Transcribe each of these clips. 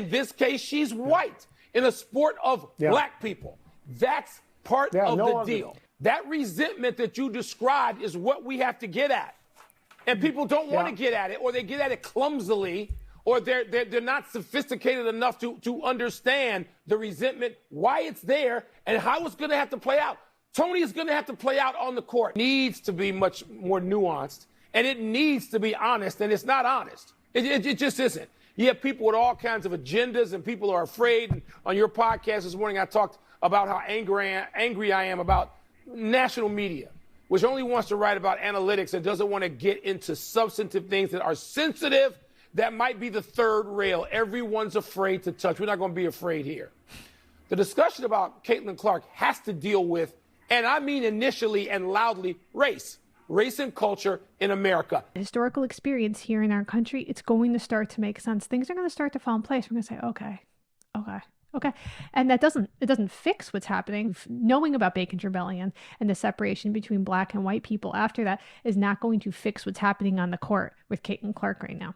In this case, she's white in a sport of black people. That's part of the deal. That resentment that you described is what we have to get at. And people don't want to get at it, or they get at it clumsily, or they're not sophisticated enough to understand the resentment, why it's there, and how it's going to have to play out. Tony is going to have to play out on the court. It needs to be much more nuanced, and it needs to be honest, and it's not honest. It just isn't. You have people with all kinds of agendas, and people are afraid. And on your podcast this morning, I talked about how angry I am about national media, which only wants to write about analytics and doesn't want to get into substantive things that are sensitive, that might be the third rail. Everyone's afraid to touch. We're not going to be afraid here. The discussion about Caitlin Clark has to deal with, and I mean initially and loudly, race and culture in America. Historical experience here in our country, it's going to start to make sense. Things are going to start to fall in place. We're going to say, okay. And it doesn't fix what's happening. Knowing about Bacon's Rebellion and the separation between black and white people after that is not going to fix what's happening on the court with Caitlin Clark right now.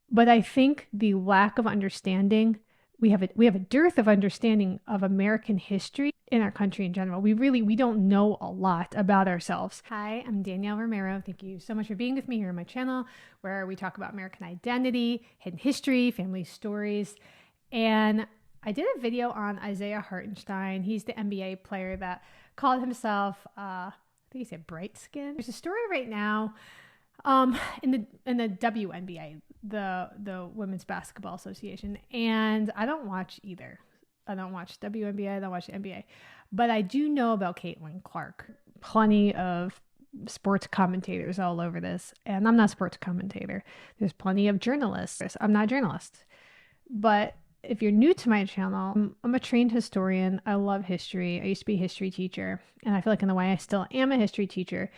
But I think the lack of understanding, we have a dearth of understanding of American history in our country in general. We don't know a lot about ourselves. Hi, I'm Danielle Romero. Thank you so much for being with me here on my channel, where we talk about American identity, hidden history, family stories. And I did a video on Isaiah Hartenstein. He's the NBA player that called himself, I think he said bright skin. There's a story right now in the WNBA, the Women's Basketball Association. And I don't watch either. I don't watch WNBA, I don't watch the NBA. But I do know about Caitlin Clark. Plenty of sports commentators all over this. And I'm not a sports commentator. There's plenty of journalists. I'm not a journalist. But if you're new to my channel, I'm a trained historian. I love history. I used to be a history teacher. And I feel like in a way I still am a history teacher.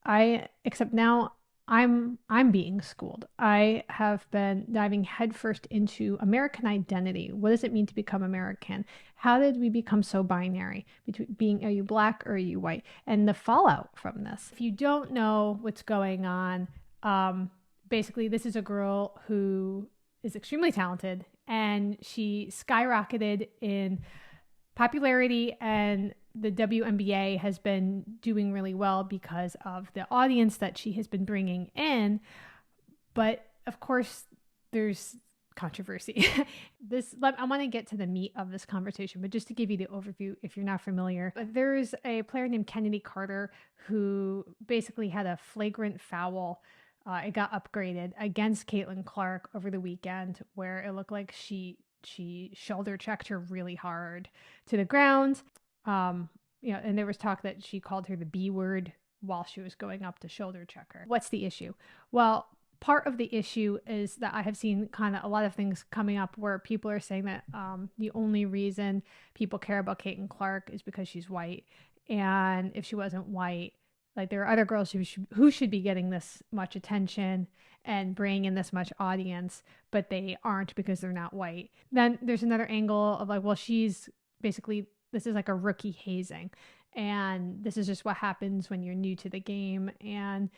Except now I'm being schooled. I have been diving headfirst into American identity. What does it mean to become American? How did we become so binary between are you black or are you white? And the fallout from this. If you don't know what's going on, basically this is a girl who is extremely talented, and she skyrocketed in popularity, and the WNBA has been doing really well because of the audience that she has been bringing in. But of course, there's controversy. I want to get to the meat of this conversation, but just to give you the overview, if you're not familiar, there's a player named Kennedy Carter who basically had a flagrant foul. It got upgraded against Caitlin Clark over the weekend, where it looked like she shoulder checked her really hard to the ground. And there was talk that she called her the B word while she was going up to shoulder check her. What's the issue? Well, part of the issue is that I have seen kind of a lot of things coming up where people are saying that the only reason people care about Caitlin Clark is because she's white. And if she wasn't white, like there are other girls who should be getting this much attention and bringing in this much audience, but they aren't because they're not white. Then there's another angle of like, well, she's basically, this is like a rookie hazing. And this is just what happens when you're new to the game. And,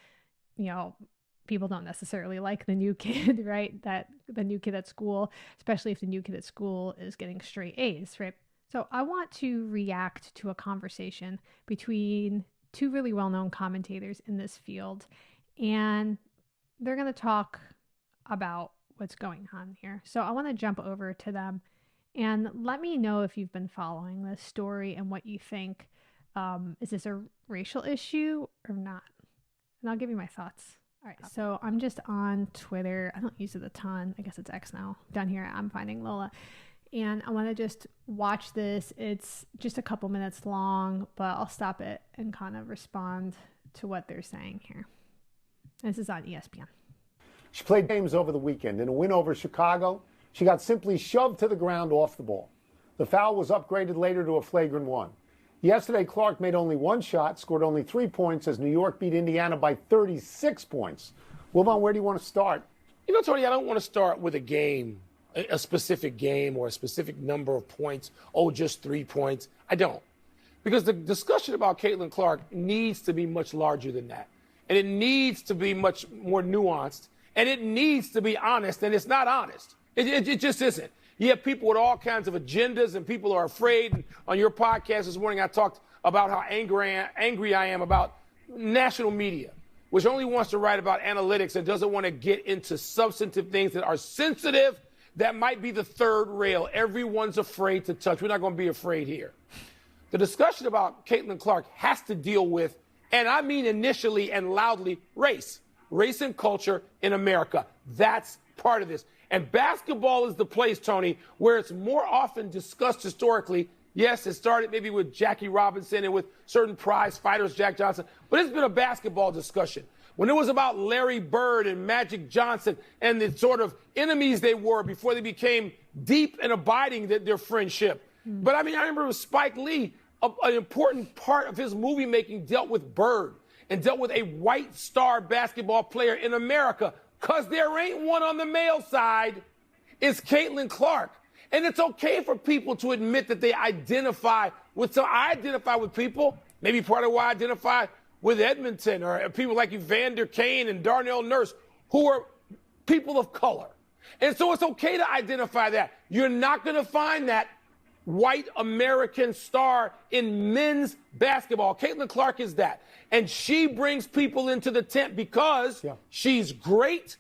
people don't necessarily like the new kid, right? That the new kid at school, especially if the new kid at school is getting straight A's, right? So I want to react to a conversation between two really well-known commentators in this field, and they're going to talk about what's going on here. So I want to jump over to them and let me know if you've been following this story and what you think. Is this a racial issue or not? And I'll give you my thoughts. All right, so I'm just on Twitter. I don't use it a ton. I guess it's X now. Down here, I'm finding Lola. And I want to just watch this. It's just a couple minutes long, but I'll stop it and kind of respond to what they're saying here. This is on ESPN. She played games over the weekend. In a win over Chicago, she got simply shoved to the ground off the ball. The foul was upgraded later to a flagrant one. Yesterday, Clark made only one shot, scored only 3 points as New York beat Indiana by 36 points. Wilbon, where do you want to start? Tony, I don't want to start with a game, a specific game or a specific number of points. Oh, just 3 points. I don't. Because the discussion about Caitlin Clark needs to be much larger than that. And it needs to be much more nuanced. And it needs to be honest. And it's not honest. It just isn't. You have people with all kinds of agendas, and people are afraid. And on your podcast this morning, I talked about how angry I am about national media, which only wants to write about analytics and doesn't want to get into substantive things that are sensitive, that might be the third rail. Everyone's afraid to touch. We're not going to be afraid here. The discussion about Caitlin Clark has to deal with, and I mean initially and loudly, race and culture in America. That's part of this. And basketball is the place, Tony, where it's more often discussed historically. Yes, it started maybe with Jackie Robinson and with certain prize fighters, Jack Johnson, but it's been a basketball discussion. When it was about Larry Bird and Magic Johnson and the sort of enemies they were before they became deep and abiding their friendship. But I mean, I remember with Spike Lee, an important part of his movie making dealt with Bird and dealt with a white star basketball player in America, because there ain't one on the male side. It's Caitlin Clark. And it's okay for people to admit that they identify with some. I identify with people, maybe part of why I identify with Edmonton, or people like Evander Kane and Darnell Nurse, who are people of color. And so it's okay to identify that. You're not going to find that white American star in men's basketball. Caitlin Clark is that. And she brings people into the tent because she's great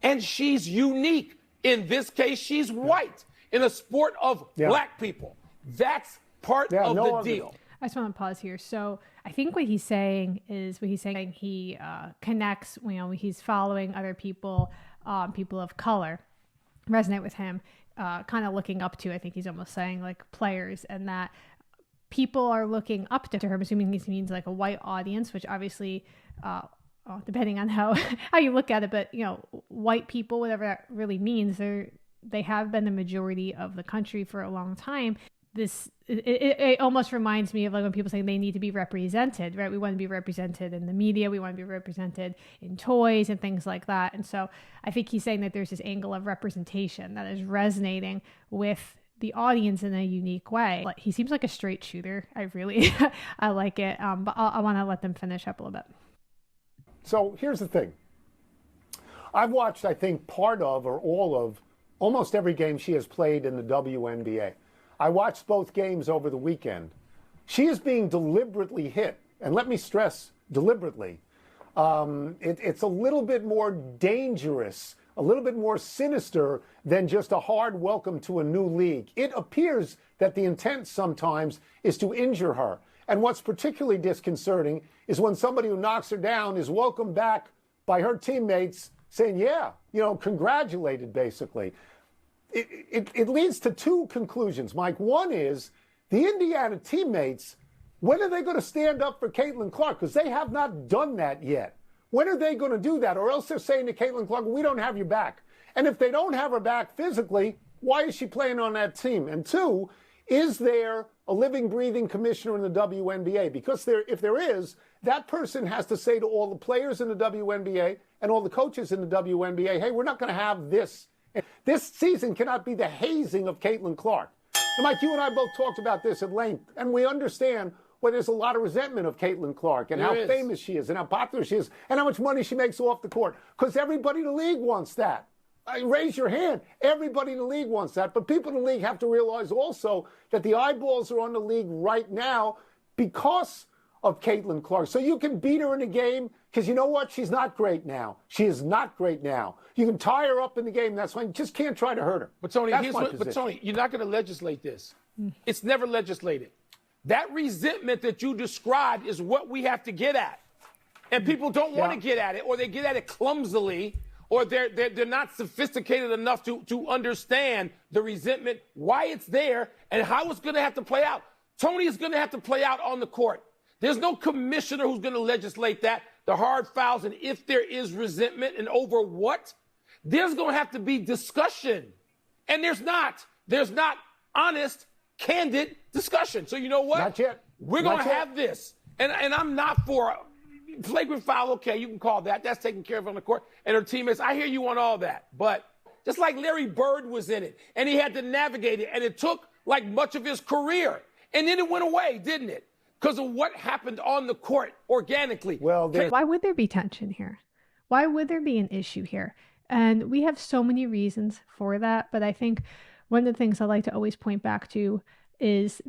and she's unique. In this case, she's white in a sport of black people. That's part of the deal. I just want to pause here. So I think what he's saying is he connects, he's following other people, people of color, resonate with him, kind of looking up to, I think he's almost saying, like, players, and that people are looking up to her. I'm assuming he means like a white audience, which obviously, depending on how you look at it, but, white people, whatever that really means, they have been the majority of the country for a long time. It almost reminds me of like when people say they need to be represented, right? We want to be represented in the media. We want to be represented in toys and things like that. And so I think he's saying that there's this angle of representation that is resonating with the audience in a unique way. He seems like a straight shooter. I like it. But I want to let them finish up a little bit. So here's the thing. I've watched, I think, part of or all of almost every game she has played in the WNBA. I watched both games over the weekend. She is being deliberately hit, and let me stress, deliberately. It's a little bit more dangerous, a little bit more sinister than just a hard welcome to a new league. It appears that the intent sometimes is to injure her. And what's particularly disconcerting is when somebody who knocks her down is welcomed back by her teammates saying, congratulated, basically. It leads to two conclusions, Mike. One is the Indiana teammates, when are they going to stand up for Caitlin Clark? Because they have not done that yet. When are they going to do that? Or else they're saying to Caitlin Clark, we don't have your back. And if they don't have her back physically, why is she playing on that team? And two, is there a living, breathing commissioner in the WNBA? Because if there is, that person has to say to all the players in the WNBA and all the coaches in the WNBA, hey, we're not going to have this. This season cannot be the hazing of Caitlin Clark. And Mike, you and I both talked about this at length, and we understand why there's a lot of resentment of Caitlin Clark and how famous she is and how popular she is and how much money she makes off the court. Because everybody in the league wants that. Raise your hand. Everybody in the league wants that. But people in the league have to realize also that the eyeballs are on the league right now because of Caitlin Clark. So you can beat her in a game because you know what? She's not great now. She is not great now. You can tie her up in the game. That's fine. You just can't try to hurt her. But Tony, Tony, you're not going to legislate this. It's never legislated. That resentment that you described is what we have to get at. And people don't want to get at it, or they get at it clumsily, or they're not sophisticated enough to understand the resentment, why it's there, and how it's going to have to play out. Tony is going to have to play out on the court. There's no commissioner who's going to legislate that, the hard fouls, and if there is resentment and over what, there's going to have to be discussion. And there's not honest, candid discussion. So you know what? Not yet. We're going to have this. And I'm not for flagrant foul. Okay, you can call that. That's taken care of on the court. And her teammates, I hear you on all that. But just like Larry Bird was in it, and he had to navigate it, and it took like much of his career. And then it went away, didn't it? Because of what happened on the court organically. Well, why would there be tension here? Why would there be an issue here? And we have so many reasons for that. But I think one of the things I like to always point back to is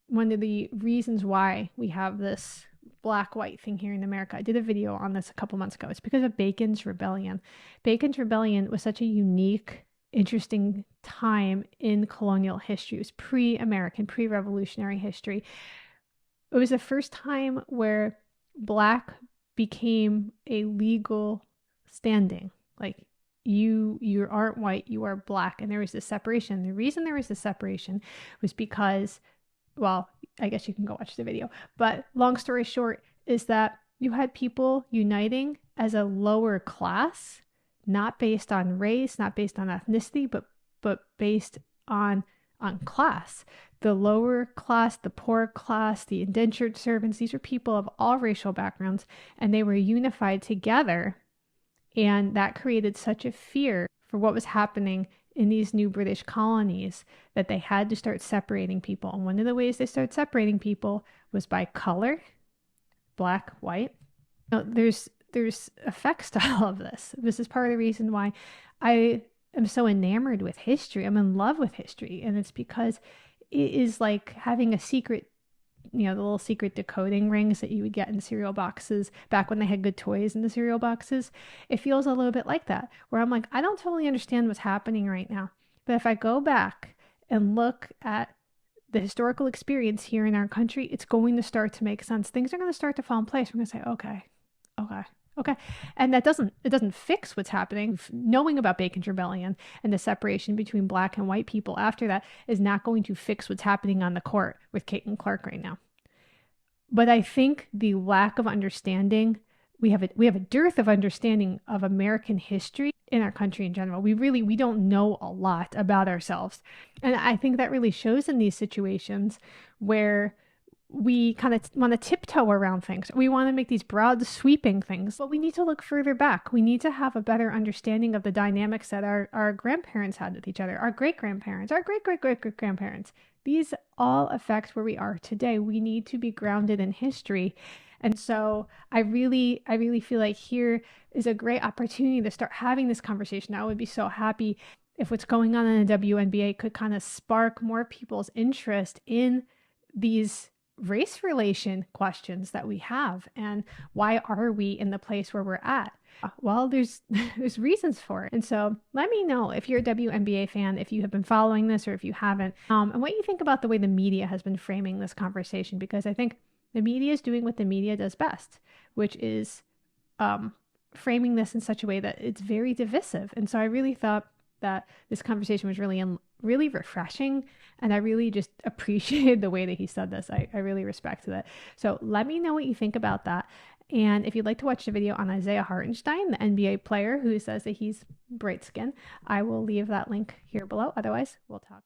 one of the reasons why we have this black-white thing here in America. I did a video on this a couple months ago. It's because of Bacon's Rebellion. Bacon's Rebellion was such a unique, interesting time in colonial history. It was pre-American, pre-revolutionary history. It was the first time where black became a legal standing. Like, you aren't white, you are black. And there was this separation. The reason there was this separation was because, well, I guess you can go watch the video. But long story short is that you had people uniting as a lower class, not based on race, not based on ethnicity, but based on class. The lower class, the poor class, the indentured servants, these are people of all racial backgrounds, and they were unified together. And that created such a fear for what was happening in these new British colonies that they had to start separating people. And one of the ways they started separating people was by color, black, white. Now, there's effects to all of this. This is part of the reason why I am so enamored with history. I'm in love with history. And it's because it is like having a secret, the little secret decoding rings that you would get in cereal boxes back when they had good toys in the cereal boxes. It feels a little bit like that, where I'm like, I don't totally understand what's happening right now. But if I go back and look at the historical experience here in our country, it's going to start to make sense. Things are going to start to fall in place. We're going to say, okay. And it doesn't fix what's happening. Knowing about Bacon's Rebellion and the separation between black and white people after that is not going to fix what's happening on the court with Caitlin Clark right now. But I think the lack of understanding, we have a dearth of understanding of American history in our country in general. We don't know a lot about ourselves. And I think that really shows in these situations where we kind of want to tiptoe around things. We want to make these broad sweeping things, but we need to look further back. We need to have a better understanding of the dynamics that our grandparents had with each other, our great-grandparents, our great-great-great-grandparents. These all affect where we are today. We need to be grounded in history. And so I really feel like here is a great opportunity to start having this conversation. I would be so happy if what's going on in the WNBA could kind of spark more people's interest in these race relation questions that we have, and why are we in the place where we're at? Well, there's reasons for it. And so let me know if you're a WNBA fan, if you have been following this or if you haven't, and what you think about the way the media has been framing this conversation, because I think the media is doing what the media does best, which is framing this in such a way that it's very divisive. And so I really thought that this conversation was really refreshing, and I really just appreciated the way that he said this. I really respected it. So let me know what you think about that. And if you'd like to watch the video on Isaiah Hartenstein, the NBA player who says that he's bright skinned, I will leave that link here below. Otherwise, we'll talk.